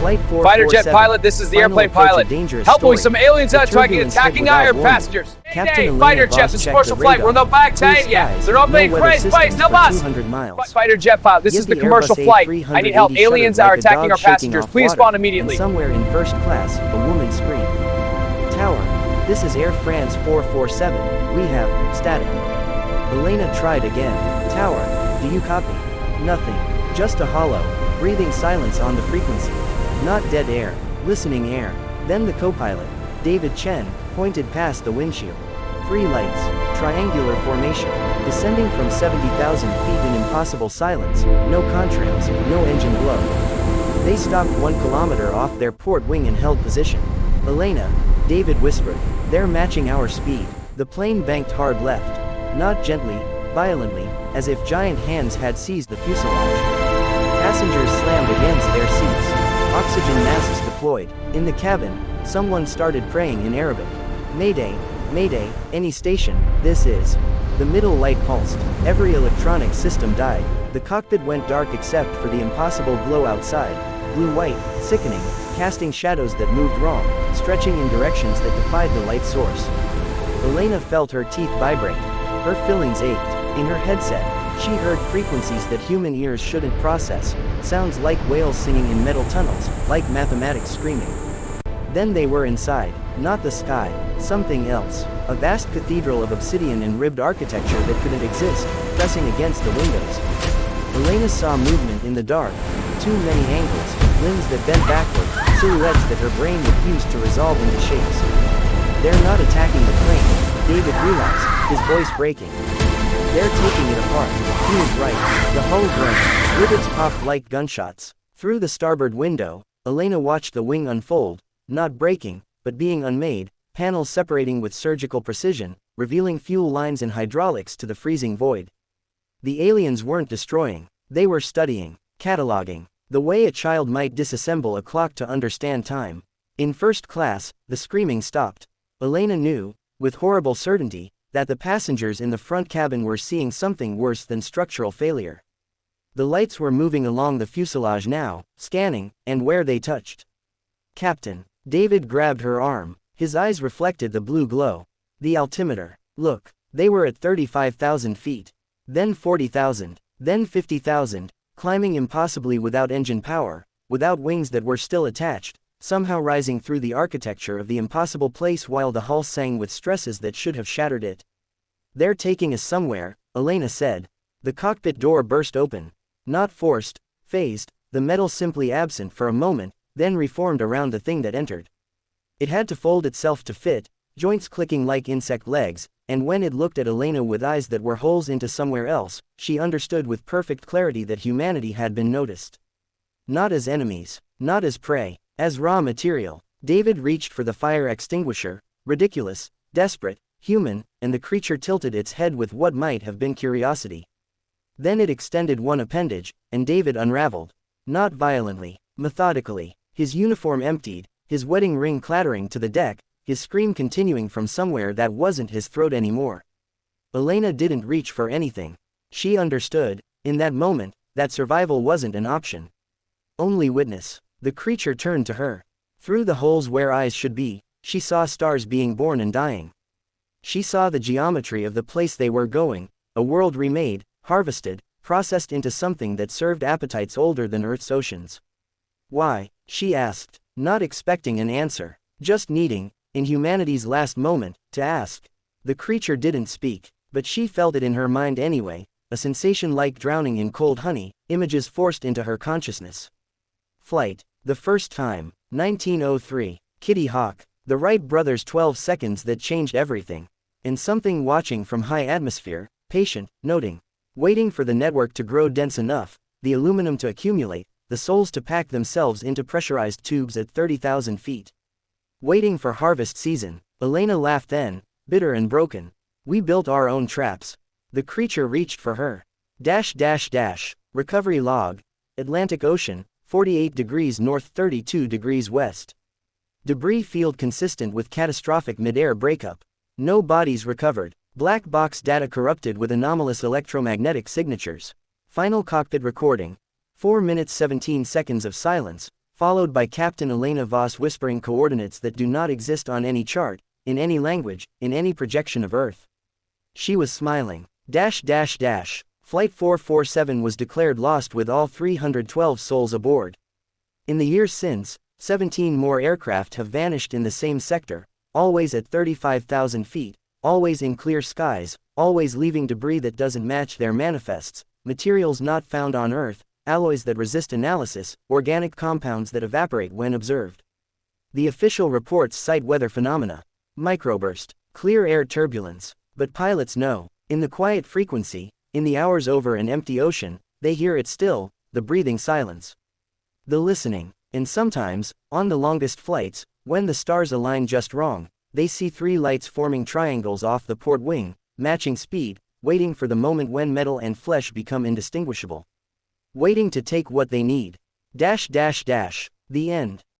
Flight Fighter jet 447. pilot, this is the Final airplane approach, a pilot. dangerous Help story. with some aliens The attacking turbulence hit our without warning. passengers. Captain Hey, Elena fighter Voss jet, this is checked commercial the flight. radar. We're not back Blue tagged yet. skies, They're not no playing weather crazy space, systems no for boss. 200 miles. Fighter jet pilot, this Yet is the the commercial Airbus flight. A380 I need help. Aliens shuddered are like a attacking dog our shaking passengers. off Please water. spawn immediately. And somewhere in first class, a woman screamed. Tower, this is Air France 447. We have static. Elena tried again. Tower, do you copy? Nothing. Just a hollow, breathing silence on the frequency. Not dead air, listening air. Then the co-pilot, David Chen, pointed past the windshield. Three lights, triangular formation, descending from 70,000 feet in impossible silence, no contrails, no engine blow. They stopped 1 kilometer off their port wing and held position. Elena, David whispered, they're matching our speed. The plane banked hard left. Not gently, violently, as if giant hands had seized the fuselage. Passengers slammed against their seats. Oxygen masks deployed. In the cabin, someone started praying in Arabic. Mayday, Mayday, any station, this is. The middle light pulsed. Every electronic system died. The cockpit went dark except for the impossible glow outside. Blue-white, sickening, casting shadows that moved wrong, stretching in directions that defied the light source. Elena felt her teeth vibrate. Her fillings ached. In her headset, she heard frequencies that human ears shouldn't process, sounds like whales singing in metal tunnels, like mathematics screaming. Then they were inside, not the sky, something else, a vast cathedral of obsidian and ribbed architecture that couldn't exist, pressing against the windows. Elena saw movement in the dark, too many angles, limbs that bent backward, silhouettes that her brain refused to resolve into shapes. They're not attacking the plane, David realized, his voice breaking. They're taking it apart. He was right. The hull groaned. Rivets popped like gunshots. Through the starboard window, Elena watched the wing unfold, not breaking, but being unmade, panels separating with surgical precision, revealing fuel lines and hydraulics to the freezing void. The aliens weren't destroying. They were studying, cataloging, the way a child might disassemble a clock to understand time. In first class, the screaming stopped. Elena knew, with horrible certainty, that the passengers in the front cabin were seeing something worse than structural failure. The lights were moving along the fuselage now, scanning, and where they touched. Captain. David grabbed her arm. His eyes reflected the blue glow. The altimeter. Look, they were at 35,000 feet. Then 40,000. Then 50,000, climbing impossibly without engine power, without wings that were still attached, somehow rising through the architecture of the impossible place while the hull sang with stresses that should have shattered it. They're taking us somewhere, Elena said. The cockpit door burst open. Not forced, phased, the metal simply absent for a moment, then reformed around the thing that entered. It had to fold itself to fit, joints clicking like insect legs, and when it looked at Elena with eyes that were holes into somewhere else, she understood with perfect clarity that humanity had been noticed. Not as enemies, not as prey, as raw material. David reached for the fire extinguisher, ridiculous, desperate, human, and the creature tilted its head with what might have been curiosity. Then it extended one appendage, and David unraveled. Not violently, methodically. His uniform emptied, his wedding ring clattering to the deck, his scream continuing from somewhere that wasn't his throat anymore. Elena didn't reach for anything. She understood, in that moment, that survival wasn't an option. Only witness. The creature turned to her. Through the holes where eyes should be, she saw stars being born and dying. She saw the geometry of the place they were going, a world remade, harvested, processed into something that served appetites older than Earth's oceans. Why? She asked, not expecting an answer, just needing, in humanity's last moment, to ask. The creature didn't speak, but she felt it in her mind anyway, a sensation like drowning in cold honey, images forced into her consciousness. Flight. The first time. 1903. Kitty Hawk. The Wright brothers' 12 seconds that changed everything. And something watching from high atmosphere, patient, noting. Waiting for the network to grow dense enough, the aluminum to accumulate, the souls to pack themselves into pressurized tubes at 30,000 feet. Waiting for harvest season. Elena laughed then, bitter and broken. We built our own traps. The creature reached for her. Recovery log. Atlantic Ocean, 48 degrees north 32 degrees west. Debris field consistent with catastrophic mid-air breakup. No bodies recovered. Black box data corrupted with anomalous electromagnetic signatures. Final cockpit recording. 4 minutes 17 seconds of silence, followed by Captain Elena Voss whispering coordinates that do not exist on any chart, in any language, in any projection of Earth. She was smiling. Flight 447 was declared lost with all 312 souls aboard. In the years since, 17 more aircraft have vanished in the same sector, always at 35,000 feet, always in clear skies, always leaving debris that doesn't match their manifests, materials not found on Earth, alloys that resist analysis, organic compounds that evaporate when observed. The official reports cite weather phenomena, microburst, clear air turbulence, but pilots know, in the quiet frequency, in the hours over an empty ocean, they hear it still, the breathing silence. The listening, and sometimes, on the longest flights, when the stars align just wrong, they see 3 lights forming triangles off the port wing, matching speed, waiting for the moment when metal and flesh become indistinguishable. Waiting to take what they need. The end.